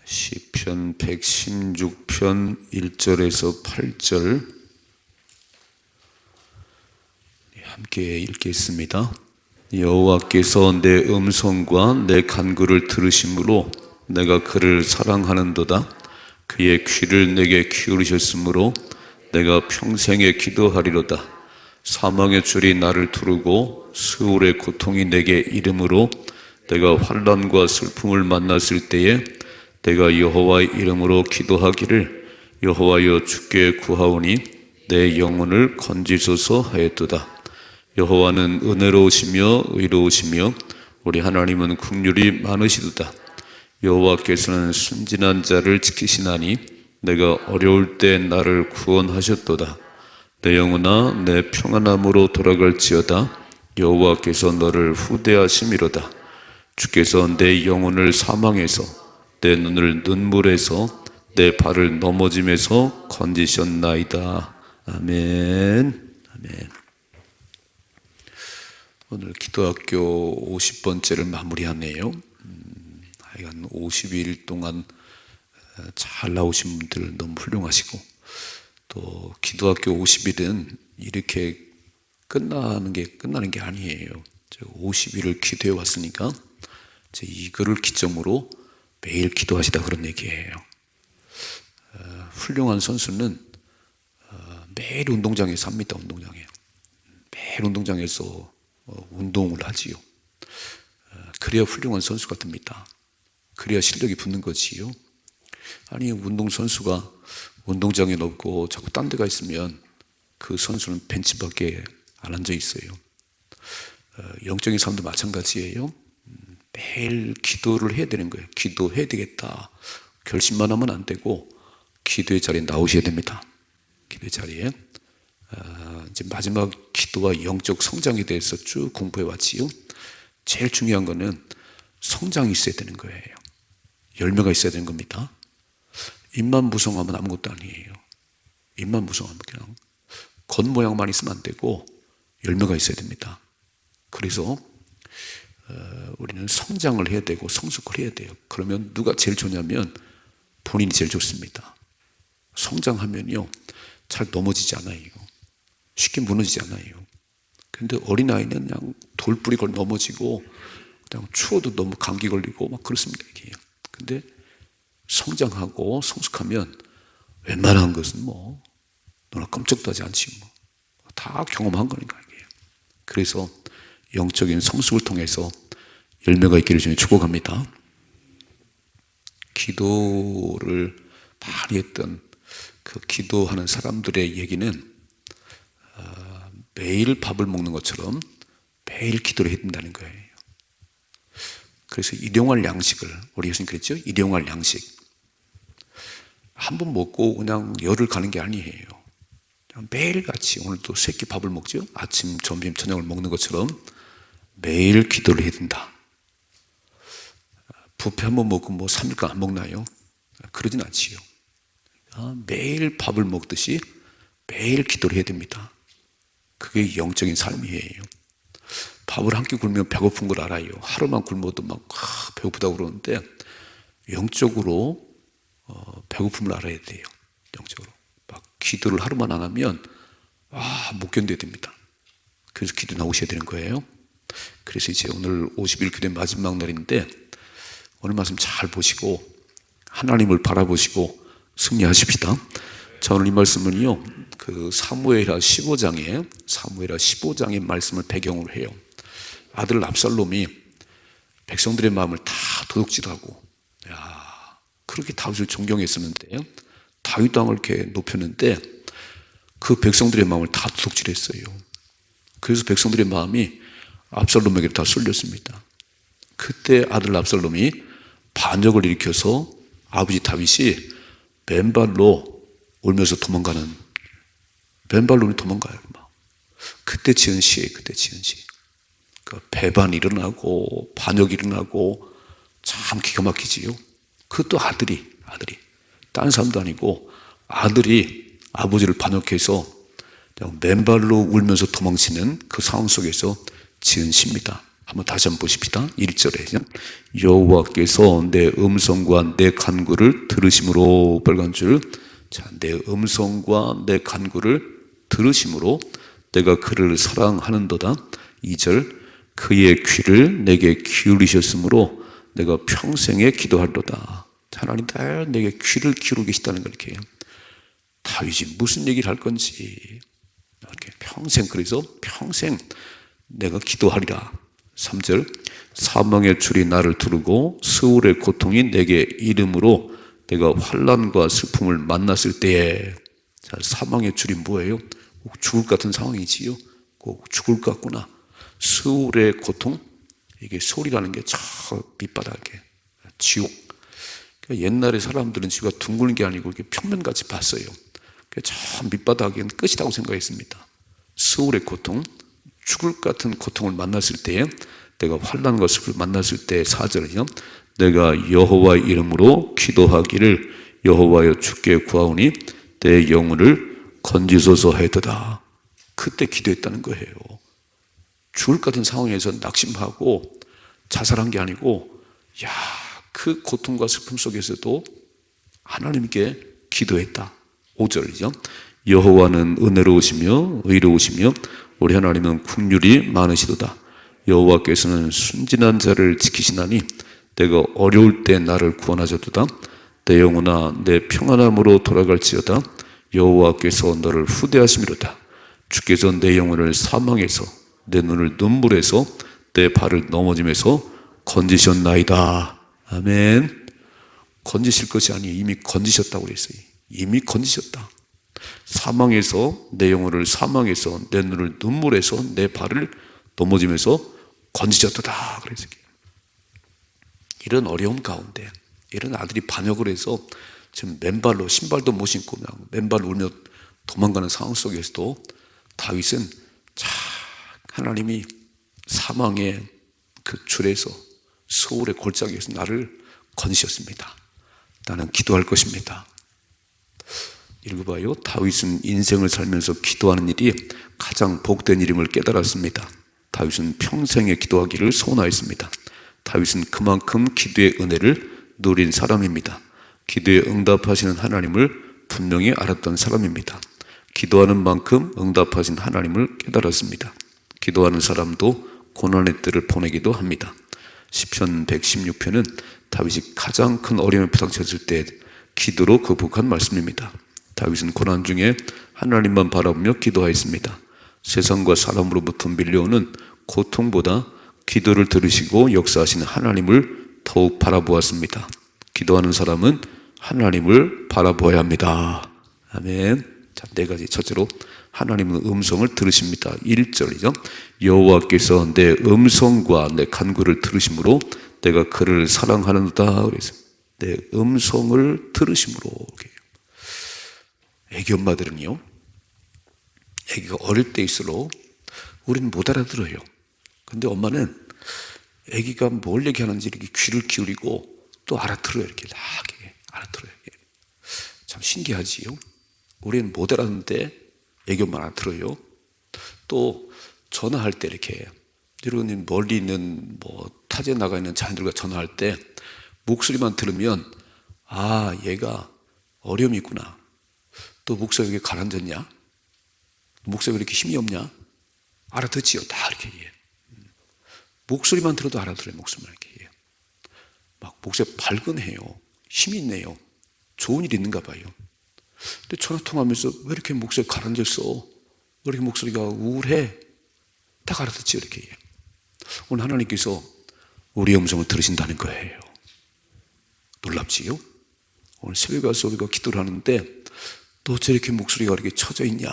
시편 116편 1절에서 8절 함께 읽겠습니다. 여호와께서 내 음성과 내 간구를 들으심으로 내가 그를 사랑하는도다. 그의 귀를 내게 기울이셨으므로 내가 평생에 기도하리로다. 사망의 줄이 나를 두르고 스올의 고통이 내게 이름으로 내가 환난과 슬픔을 만났을 때에 내가 여호와의 이름으로 기도하기를 여호와여 주께 구하오니 내 영혼을 건지소서 하였도다. 여호와는 은혜로우시며 의로우시며 우리 하나님은 긍휼이 많으시도다. 여호와께서는 순진한 자를 지키시나니 내가 어려울 때 나를 구원하셨도다. 내 영혼아 내 평안함으로 돌아갈지어다. 여호와께서 너를 후대하심이로다. 주께서 내 영혼을 사망에서 내 눈을 눈물에서 내 발을 넘어짐에서 건지셨나이다. 아멘. 아멘. 오늘 기도학교 50번째를 마무리하네요. 하여간 50일 동안 잘 나오신 분들 너무 훌륭하시고, 또 기도학교 50일은 이렇게 끝나는 게 아니에요. 50일을 기도해 왔으니까 이거를 기점으로 매일 기도하시다 그런 얘기예요. 훌륭한 선수는 매일 운동장에서 합니다. 매일 운동장에서 운동을 하지요. 그래야 훌륭한 선수가 됩니다. 그래야 실력이 붙는 거지요. 아니, 운동선수가 운동장에 없고 자꾸 딴 데 가 있으면 그 선수는 벤치밖에 안 앉아 있어요. 영적인 삶도 마찬가지예요. 매일 기도를 해야 되는 거예요. 기도해야 되겠다 결심만 하면 안 되고 기도의 자리에 나오셔야 됩니다. 기도의 자리에 이제 마지막 기도와 영적 성장에 대해서 쭉 공부해 왔지요. 제일 중요한 거는 성장이 있어야 되는 거예요. 열매가 있어야 되는 겁니다. 입만 무성하면 아무것도 아니에요. 입만 무성하면 그냥 겉모양만 있으면 안 되고 열매가 있어야 됩니다. 그래서 우리는 성장을 해야 되고 성숙을 해야 돼요. 그러면 누가 제일 좋냐면 본인이 제일 좋습니다. 성장하면요 잘 넘어지지 않아요. 쉽게 무너지지 않아요. 근데 어린아이는 그냥 돌뿌리 걸 넘어지고 그냥 추워도 너무 감기 걸리고 막 그렇습니다. 이게. 근데 성장하고 성숙하면 웬만한 것은 뭐 너나 깜짝도 하지 않지 뭐. 다 경험한 거니까 이게. 그래서 영적인 성숙을 통해서 열매가 있기를 주님 축복합니다. 기도를 많이 했던 그 기도하는 사람들의 얘기는 매일 밥을 먹는 것처럼 매일 기도를 해야 된다는 거예요. 그래서 일용할 양식을, 우리 예수님 그랬죠? 일용할 양식. 한 번 먹고 그냥 열을 가는 게 아니에요. 매일같이 오늘도 세 끼 밥을 먹죠? 아침, 점심, 저녁을 먹는 것처럼 매일 기도를 해야 된다. 뷔페 한 번 먹고 뭐 3일간 안 먹나요? 그러진 않지요. 매일 밥을 먹듯이 매일 기도를 해야 됩니다. 그게 영적인 삶이에요. 밥을 한 끼 굶으면 배고픈 걸 알아요. 하루만 굶어도 막 배고프다고 그러는데 영적으로 배고픔을 알아야 돼요. 영적으로. 막 기도를 하루만 안 하면 못 견뎌야 됩니다. 그래서 기도 나오셔야 되는 거예요. 그래서 이제 오늘 50일 기도의 마지막 날인데 오늘 말씀 잘 보시고 하나님을 바라보시고 승리하십시다. 자, 오늘 이 말씀은요 그 사무엘하 15장의 말씀을 배경으로 해요. 아들 압살롬이 백성들의 마음을 다 도둑질하고 그렇게 다윗을 존경했었는데 다윗 왕을 이렇게 높였는데 그 백성들의 마음을 다 도둑질했어요. 그래서 백성들의 마음이 압살롬에게 다 쏠렸습니다. 그때 아들 압살롬이 반역을 일으켜서 아버지 다윗이 맨발로 울면서 맨발로 도망가요. 그때 지은 시예요. 그 배반이 일어나고 반역이 일어나고 참 기가 막히지요. 그것도 아들이 다른 사람도 아니고 아들이 아버지를 반역해서 맨발로 울면서 도망치는 그 상황 속에서 지은 시입니다. 한번 다시 한번 보십시다. 1절에 여호와께서 내 음성과 내 간구를 들으심으로, 빨간 줄. 자, 내 음성과 내 간구를 들으심으로 내가 그를 사랑하는도다. 2절, 그의 귀를 내게 기울이셨으므로 내가 평생에 기도하리로다. 하나님 다 내게 귀를 기울이고 계시다는 걸 이렇게. 다윗이 무슨 얘기를 할 건지 이렇게 평생, 그래서 평생 내가 기도하리라. 3절, 사망의 줄이 나를 두르고 스울의 고통이 내게 이름으로 내가 환난과 슬픔을 만났을 때에. 자, 사망의 줄이 뭐예요? 꼭 죽을 것 같은 상황이지요. 꼭 죽을 것 같구나. 스울의 고통, 이게 스울이라는 게 저 밑바닥에 지옥. 그러니까 옛날에 사람들은 지구가 둥근 게 아니고 이렇게 평면같이 봤어요. 저 밑바닥에는 끝이라고 생각했습니다. 스울의 고통, 죽을 것 같은 고통을 만났을 때에 내가 환난과 슬픔을 만났을 때 4절이요. 내가 여호와 이름으로 기도하기를 여호와여 주께 구하오니 내 영혼을 건지소서 하였도다. 그때 기도했다는 거예요. 죽을 것 같은 상황에서 낙심하고 자살한 게 아니고, 그 고통과 슬픔 속에서도 하나님께 기도했다. 5절이죠. 여호와는 은혜로우시며 의로우시며 우리 하나님은 긍휼이 많으시도다. 여호와께서는 순진한 자를 지키시나니 내가 어려울 때 나를 구원하셨도다. 내 영혼아 내 평안함으로 돌아갈지어다. 여호와께서 너를 후대하심이로다. 주께서 내 영혼을 사망에서 내 눈을 눈물에서 내 발을 넘어짐에서 건지셨나이다. 아멘. 건지실 것이 아니에요. 이미 건지셨다고 그랬어요. 이미 건지셨다. 사망에서 내 영혼을 사망에서 내 눈을 눈물에서 내 발을 넘어짐에서 건지셨다 그랬어요. 이런 어려움 가운데 이런 아들이 반역을 해서 지금 맨발로 신발도 못 신고 그냥 맨발로 울며 도망가는 상황 속에서도 다윗은 하나님이 사망의 그 줄에서 스울의 골짜기에서 나를 건지셨습니다. 나는 기도할 것입니다. 읽어봐요. 다윗은 인생을 살면서 기도하는 일이 가장 복된 일임을 깨달았습니다. 다윗은 평생에 기도하기를 소원하였습니다. 다윗은 그만큼 기도의 은혜를 누린 사람입니다. 기도에 응답하시는 하나님을 분명히 알았던 사람입니다. 기도하는 만큼 응답하신 하나님을 깨달았습니다. 기도하는 사람도 고난의 때를 보내기도 합니다. 시편 116편은 다윗이 가장 큰 어려움에 부닥쳤을 때 기도로 극복한 말씀입니다. 다윗은 고난 중에 하나님만 바라보며 기도하였습니다. 세상과 사람으로부터 밀려오는 고통보다 기도를 들으시고 역사하시는 하나님을 더욱 바라보았습니다. 기도하는 사람은 하나님을 바라보아야 합니다. 아멘. 자, 4가지. 첫째로 하나님은 음성을 들으십니다. 1절이죠. 여호와께서 내 음성과 내 간구를 들으심으로 내가 그를 사랑하는다. 그래서 내 음성을 들으심으로. 애기 엄마들은요, 애기가 어릴 때일수록 우리는 못 알아들어요. 근데 엄마는 애기가 뭘 얘기하는지 이렇게 귀를 기울이고 또 알아들어요. 이렇게 알아들어요. 참 신기하지요. 우리는 못 알아듣는데 애기 엄마는 알아들어요. 또 전화할 때 이렇게 여러분 멀리 있는 타지에 나가 있는 자녀들과 전화할 때 목소리만 들으면 얘가 어려움이 있구나. 또 목소리가 왜 가라앉았냐? 목소리가 왜 이렇게 힘이 없냐? 알아듣지요. 다 이렇게. 목소리만 들어도 알아들어요. 목소리만 이렇게. 막 목소리 발근해요. 힘이 있네요. 좋은 일이 있는가 봐요. 근데 전화 통화하면서 왜 이렇게 목소리가 가라앉았어? 왜 이렇게 목소리가 우울해? 다 알아듣지요. 이렇게. 오늘 하나님께서 우리의 음성을 들으신다는 거예요. 놀랍지요? 오늘 새벽에 와서 우리가 기도를 하는데 너 저렇게 목소리가 이렇게 처져 있냐?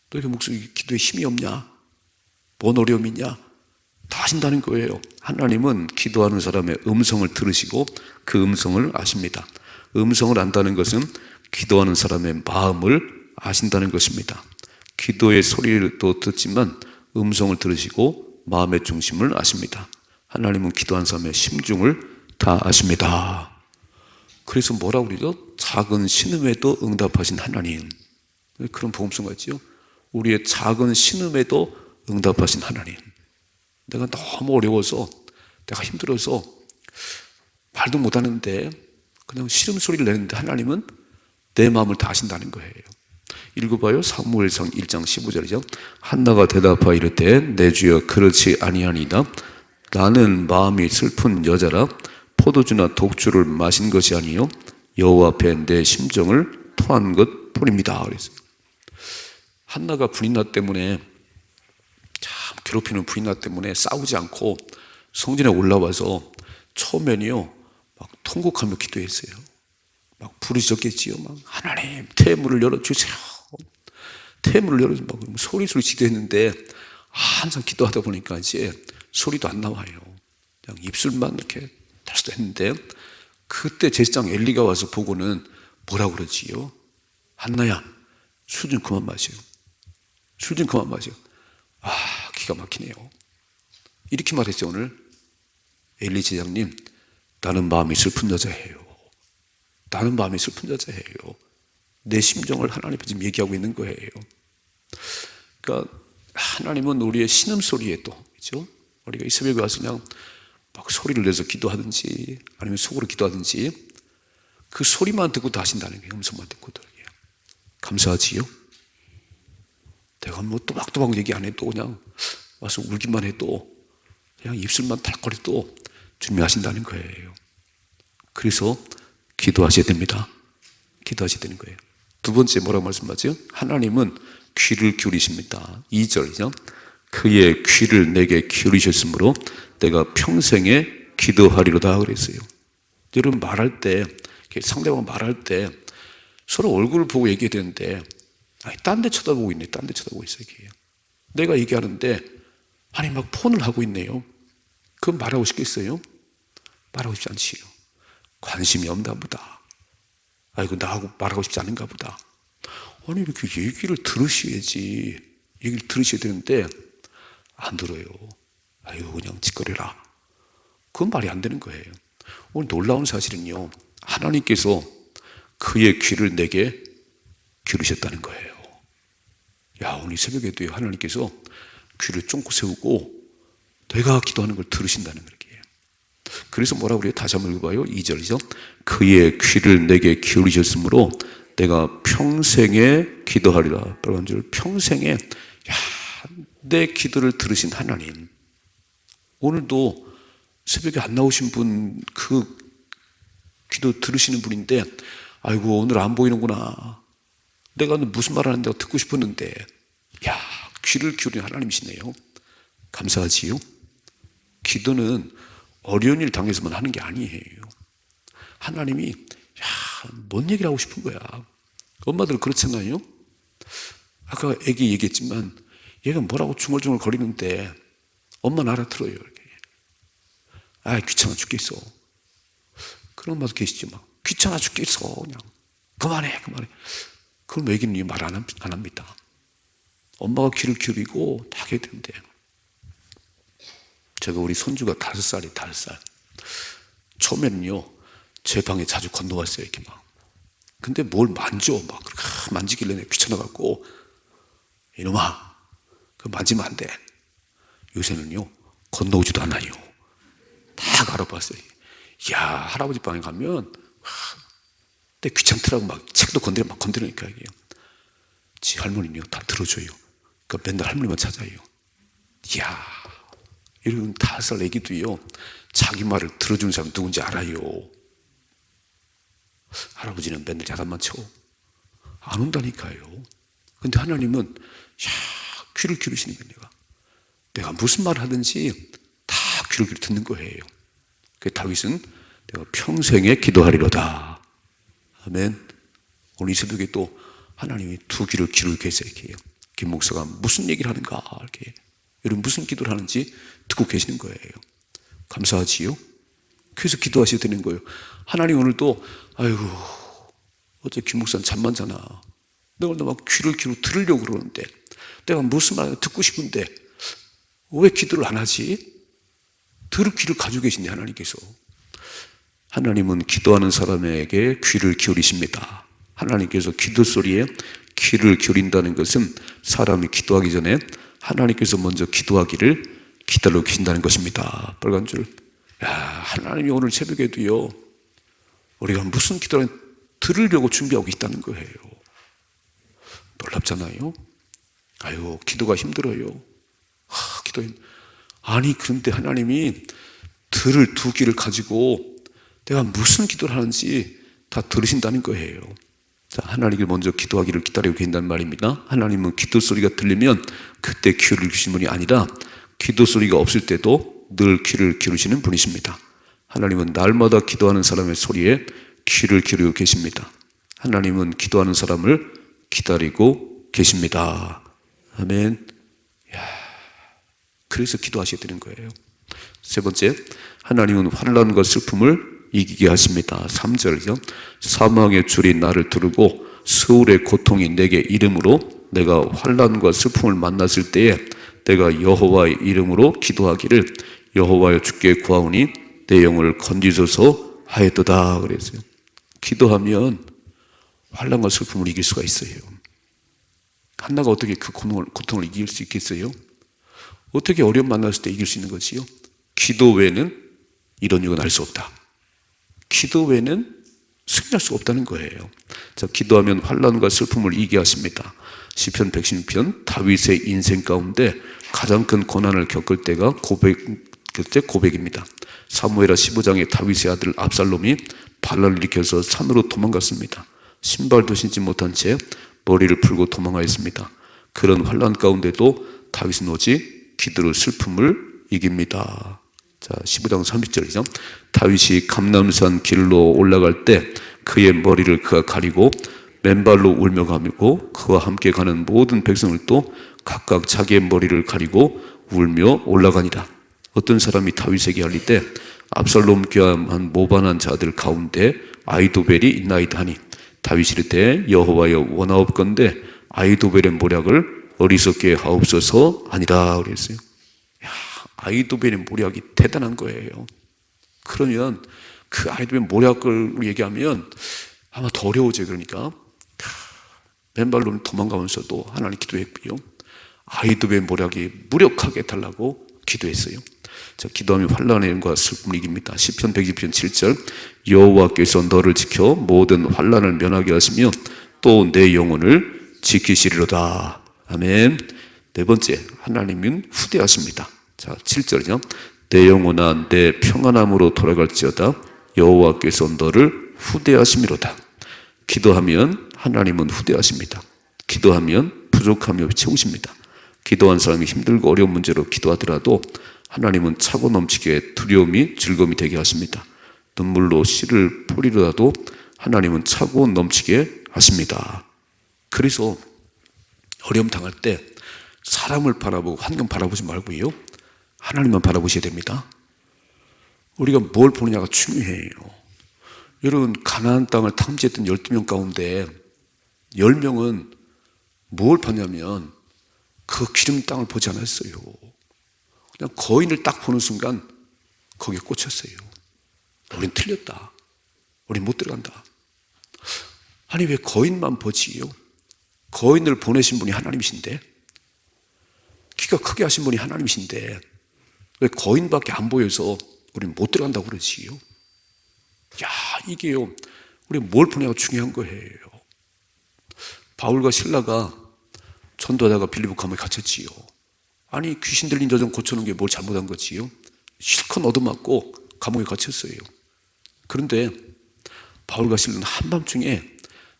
너 이렇게 목소리 기도에 힘이 없냐? 뭔 어려움이 있냐? 다 아신다는 거예요. 하나님은 기도하는 사람의 음성을 들으시고 그 음성을 아십니다. 음성을 안다는 것은 기도하는 사람의 마음을 아신다는 것입니다. 기도의 소리를 또 듣지만 음성을 들으시고 마음의 중심을 아십니다. 하나님은 기도하는 사람의 심중을 다 아십니다. 그래서 뭐라고 그러죠? 작은 신음에도 응답하신 하나님. 그런 복음성 같지요? 우리의 작은 신음에도 응답하신 하나님. 내가 너무 어려워서, 내가 힘들어서 말도 못하는데 그냥 시름소리를 내는데 하나님은 내 마음을 다 아신다는 거예요. 읽어봐요. 사무엘상 1장 15절이죠. 한나가 대답하여 이르되 내 주여 그렇지 아니하니이다. 나는 마음이 슬픈 여자라 포도주나 독주를 마신 것이 아니요 여호와 앞에 내 심정을 토한 것뿐입니다. 그랬어요. 한나가 불인나 때문에, 참 괴롭히는 불인나 때문에 싸우지 않고 성전에 올라와서 처음에는요 막 통곡하며 기도했어요. 막 부르짖었겠지요. 막 하나님 태문을 열어주세요. 태문을 열어주세요. 막 소리소리 기도했는데 항상 기도하다 보니까 이제 소리도 안 나와요. 그냥 입술만 이렇게 달수했는데, 그때 제사장 엘리가 와서 보고는 뭐라고 그러지요? 한나야, 술 좀 그만 마셔. 술 좀 그만 마셔. 아, 기가 막히네요. 이렇게 말했죠. 오늘 엘리 제사장님, 나는 마음이 슬픈 여자예요. 나는 마음이 슬픈 여자예요. 내 심정을 하나님 앞에 지금 얘기하고 있는 거예요. 그러니까 하나님은 우리의 신음소리에도, 그렇죠? 우리가 이 새벽에 와서 그냥 막 소리를 내서 기도하든지 아니면 속으로 기도하든지 그 소리만 듣고 다 하신다는 게, 음성만 듣고도. 감사하지요? 내가 뭐 또박또박 얘기 안 해도 그냥 와서 울기만 해도 그냥 입술만 탈거려도 주님이 하신다는 거예요. 그래서 기도하셔야 됩니다. 기도하셔야 되는 거예요. 두 번째 뭐라고 말씀하죠? 하나님은 귀를 기울이십니다. 2절이죠. 그의 귀를 내게 기울이셨으므로 내가 평생에 기도하리로다 그랬어요. 여러분 말할 때, 상대방 말할 때 서로 얼굴을 보고 얘기해야 되는데 딴 데 쳐다보고 있네. 딴 데 쳐다보고 있어요. 내가 얘기하는데 아니 막 폰을 하고 있네요. 그건 말하고 싶겠어요? 말하고 싶지 않지요. 관심이 없나 보다. 아이고 나하고 말하고 싶지 않은가 보다. 아니 이렇게 얘기를 들으셔야지. 얘기를 들으셔야 되는데 안 들어요. 아이고 그냥 짓거려라. 그건 말이 안 되는 거예요. 오늘 놀라운 사실은요, 하나님께서 그의 귀를 내게 기울이셨다는 거예요. 야, 오늘 새벽에도 하나님께서 귀를 쫑긋 세우고 내가 기도하는 걸 들으신다는 거예요. 그래서 뭐라고 그래요? 다시 한번 읽어봐요. 2절이죠. 그의 귀를 내게 기울이셨으므로 내가 평생에 기도하리라. 빨간 줄 평생에. 야, 내 기도를 들으신 하나님. 오늘도 새벽에 안 나오신 분, 그 기도 들으시는 분인데 아이고 오늘 안 보이는구나. 내가 무슨 말 하는데 듣고 싶었는데, 야, 귀를 기울인 하나님이시네요. 감사하지요? 기도는 어려운 일 당해서만 하는 게 아니에요. 하나님이 뭔 얘기를 하고 싶은 거야. 엄마들 그렇잖아요. 아까 애기 얘기했지만 얘가 뭐라고 중얼중얼 거리는데 엄마는 알아들어요. 이렇게. 아, 귀찮아 죽겠어. 그런 엄마도 계시지 막. 귀찮아 죽겠어. 그냥 그만해. 그럼 애기는 말 안 합니다. 엄마가 귀를 기울이고 다 하게 되는데, 제가 우리 손주가 5살이에요. 5살. 처음에는요 제 방에 자주 건너왔어요. 이렇게 막. 근데 뭘 만져. 막 만지길래 내가 귀찮아갖고, 이놈아 그거 만지면 안 돼. 요새는요 건너오지도 않아요. 다 알아봤어요. 야, 할아버지 방에 가면 근데 귀찮더라고. 막 책도 건드리니까 이게요. 지 할머니는요 다 들어줘요. 그러니까 맨날 할머니만 찾아요. 이야, 이런 5살 애기도요 자기 말을 들어주는 사람 누군지 알아요. 할아버지는 맨날 야단만 쳐. 안 온다니까요. 근데 하나님은 귀를 기울이시는 거예요. 내가 무슨 말을 하든지 다 귀를 기울여 듣는 거예요. 그 다윗은 내가 평생에 기도하리로다. 아멘. 오늘 이 새벽에 또 하나님이 두 귀를 기울여 계세요. 이렇게. 김 목사가 무슨 얘기를 하는가, 이렇게. 여러분 무슨 기도를 하는지 듣고 계시는 거예요. 감사하지요? 그래서 기도하셔야 되는 거예요. 하나님 오늘도 아이고 어제 김 목사는 잠만 자나. 내가 오늘 막 귀를 기울여 들으려고 그러는데 내가 무슨 말 듣고 싶은데 왜 기도를 안 하지? 들을 귀를 가지고 계신데 하나님께서. 하나님은 기도하는 사람에게 귀를 기울이십니다. 하나님께서 기도 소리에 귀를 기울인다는 것은 사람이 기도하기 전에 하나님께서 먼저 기도하기를 기다리고 계신다는 것입니다. 빨간 줄. 야, 하나님이 오늘 새벽에도요, 우리가 무슨 기도를 들으려고 준비하고 있다는 거예요. 놀랍잖아요. 아유, 기도가 힘들어요. 아니, 그런데 하나님이 들을 두 귀를 가지고 내가 무슨 기도를 하는지 다 들으신다는 거예요. 자, 하나님을 먼저 기도하기를 기다리고 계신다는 말입니다. 하나님은 기도 소리가 들리면 그때 귀를 기르신 분이 아니라 기도 소리가 없을 때도 늘 귀를 기르시는 분이십니다. 하나님은 날마다 기도하는 사람의 소리에 귀를 기르고 계십니다. 하나님은 기도하는 사람을 기다리고 계십니다. 아멘. 그래서 기도하셔야 되는 거예요. 세 번째, 하나님은 환난과 슬픔을 이기게 하십니다. 3절이요. 사망의 줄이 나를 두르고 스울의 고통이 내게 이름으로 내가 환난과 슬픔을 만났을 때에 내가 여호와의 이름으로 기도하기를 여호와여 주께 구하오니 내 영을 건지소서 하였도다 그랬어요. 기도하면 환난과 슬픔을 이길 수가 있어요. 한나가 어떻게 그 고통을 이길 수 있겠어요? 어떻게 어려움 만났을 때 이길 수 있는 거지요? 기도 외에는 이런 육은 할 수 없다. 기도 외에는 승리할 수 없다는 거예요. 자, 기도하면 환난과 슬픔을 이기게 하십니다. 시편 116편 다윗의 인생 가운데 가장 큰 고난을 겪을 때가 그때 고백입니다. 사무엘하 15장에 다윗의 아들 압살롬이 반란을 일으켜서 산으로 도망갔습니다. 신발도 신지 못한 채 머리를 풀고 도망하였습니다. 그런 환난 가운데도 다윗은 오직 기도로 슬픔을 이깁니다. 자, 15장 30절이죠. 다윗이 감람산 길로 올라갈 때 그의 머리를 그가 가리고 맨발로 울며 가고 그와 함께 가는 모든 백성을 또 각각 자기의 머리를 가리고 울며 올라가니라. 어떤 사람이 다윗에게 알릴 때 압살롬 귀함한 모반한 자들 가운데 아히도벨이 있나이다 하니 다윗이 이르되 여호와여 원하옵건대 아히도벨의 모략을 어리석게 하옵소서 하니라 그랬어요. 아히도벨의 모략이 대단한 거예요. 그러면 그 아히도벨 모략을 얘기하면 아마 더 어려워져요. 그러니까 맨발로 도망가면서도 하나님 기도했고요. 아히도벨 모략이 무력하게 달라고 기도했어요. 자, 기도하면 환난과 슬픔을 이깁니다. 시편 120편 7절 여호와께서 너를 지켜 모든 환난을 면하게 하시며 또 내 영혼을 지키시리로다. 아멘. 네 번째, 하나님은 후대하십니다. 자, 7절이요. 내 영혼아 내 평안함으로 돌아갈지어다 여호와께서 너를 후대하심이로다. 기도하면 하나님은 후대하십니다. 기도하면 부족함이 채우십니다. 기도한 사람이 힘들고 어려운 문제로 기도하더라도 하나님은 차고 넘치게 두려움이 즐거움이 되게 하십니다. 눈물로 씨를 뿌리더라도 하나님은 차고 넘치게 하십니다. 그래서 어려움 당할 때 사람을 바라보고 환경 바라보지 말고요, 하나님만 바라보셔야 됩니다. 우리가 뭘 보느냐가 중요해요. 여러분, 가나안 땅을 탐지했던 12명 가운데 10명은 뭘 봤냐면 그 기름 땅을 보지 않았어요. 그냥 거인을 딱 보는 순간 거기에 꽂혔어요. 우린 틀렸다. 우린 못 들어간다. 아니 왜 거인만 보지요? 거인을 보내신 분이 하나님이신데, 키가 크게 하신 분이 하나님이신데 왜 거인밖에 안 보여서 우린 못 들어간다고 그러지요? 야, 이게요, 우리 뭘 보냐가 중요한 거예요. 바울과 실라가 전도하다가 빌립보 감옥에 갇혔지요. 아니 귀신 들린 여정 고쳐놓은 게 뭘 잘못한 거지요? 실컷 얻어맞고 감옥에 갇혔어요. 그런데 바울과 실라는 한밤중에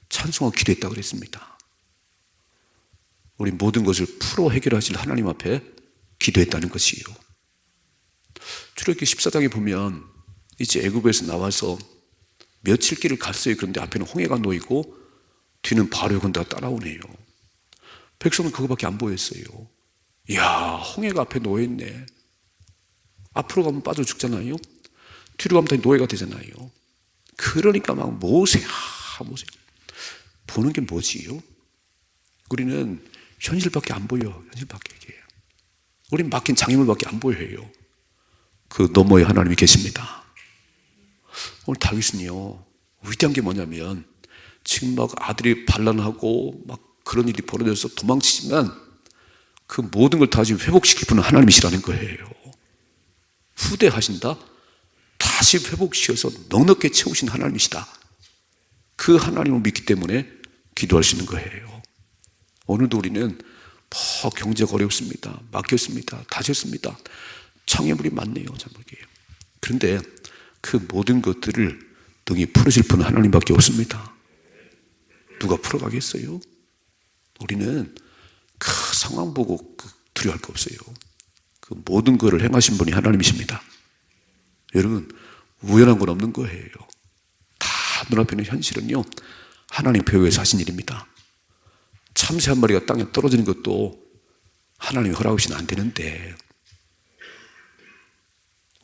찬송하고 기도했다고 그랬습니다. 우리 모든 것을 풀어 해결하실 하나님 앞에 기도했다는 것이요. 출애굽기 14장에 보면 이제 애굽에서 나와서 며칠 길을 갔어요. 그런데 앞에는 홍해가 놓이고 뒤는 바로의 군대가 따라오네요. 백성은 그거밖에 안 보였어요. 이야, 홍해가 앞에 놓여있네. 앞으로 가면 빠져 죽잖아요. 뒤로 가면 다시 노예가 되잖아요. 그러니까 막 모세. 보는 게 뭐지요? 우리는 현실밖에 안 보여. 현실밖에. 우린 막힌 장애물밖에 안 보여요. 그 너머에 하나님이 계십니다. 오늘 다윗은요, 위대한 게 뭐냐면 지금 막 아들이 반란하고 막 그런 일이 벌어져서 도망치지만 그 모든 걸 다 지금 회복시킬 분은 하나님이시라는 거예요. 후대하신다. 다시 회복시켜서 넉넉히 채우신 하나님이시다. 그 하나님을 믿기 때문에 기도할 수 있는 거예요. 오늘도 우리는 경제가 어렵습니다. 막혔습니다. 다쳤습니다. 장애물이 많네요. 그런데 그 모든 것들을 등이 풀어질 분은 하나님밖에 없습니다. 누가 풀어가겠어요? 우리는 그 상황 보고 두려워할 거 없어요. 그 모든 것을 행하신 분이 하나님이십니다. 여러분, 우연한 건 없는 거예요. 다 눈앞에 있는 현실은요, 하나님 배후에서 하신 일입니다. 참새 한 마리가 땅에 떨어지는 것도 하나님이 허락하시면 안 되는데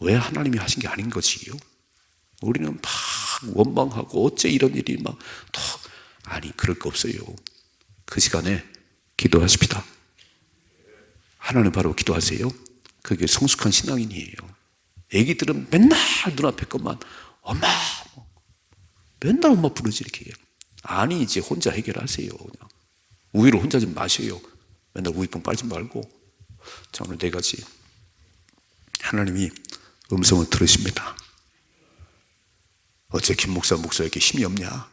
왜 하나님이 하신 게 아닌 거지요? 우리는 막 원망하고 어째 이런 일이 아니, 그럴 거 없어요. 그 시간에 기도하십시다. 하나님 바로 기도하세요. 그게 성숙한 신앙인이에요. 애기들은 맨날 눈앞에 것만 엄마, 맨날 엄마 부르지 이렇게 해요. 아니, 이제 혼자 해결하세요. 그냥 우유를 혼자 좀 마셔요. 맨날 우유병 빨지 말고. 자, 오늘 4가지. 하나님이 음성을 들으십니다. 어째 김 목사에게 힘이 없냐?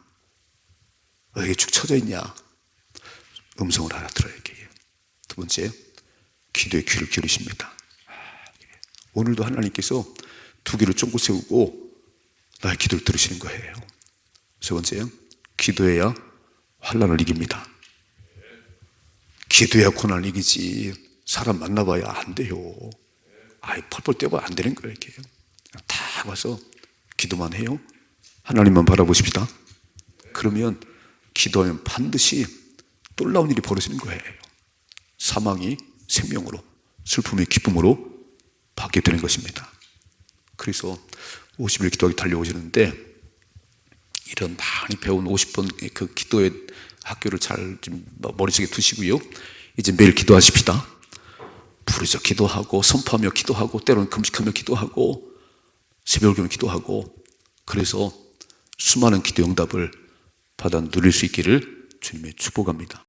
왜 축 처져 있냐? 음성을 알아들어야 해요. 2번째, 기도의 귀를 기울이십니다. 오늘도 하나님께서 2개를 쫑긋 세우고 나의 기도를 들으시는 거예요. 3번째, 기도해야 환난을 이깁니다. 기도해야 고난을 이기지 사람 만나봐야 안 돼요. 펄펄 뛰어봐야 안 되는 거예요. 이렇게 다 와서 기도만 해요. 하나님만 바라보십시다. 그러면 기도하면 반드시 놀라운 일이 벌어지는 거예요. 사망이 생명으로, 슬픔이 기쁨으로 바뀌게 되는 것입니다. 그래서 50일 기도하기 달려오시는데 이런 많이 배운 50번 그 기도의 학교를 잘 좀 머릿속에 두시고요. 이제 매일 기도하십시다. 부르짖어 기도하고 선포하며 기도하고 때로는 금식하며 기도하고 새벽을 기도하고 그래서 수많은 기도 응답을 받아 누릴 수 있기를 주님의 축복합니다.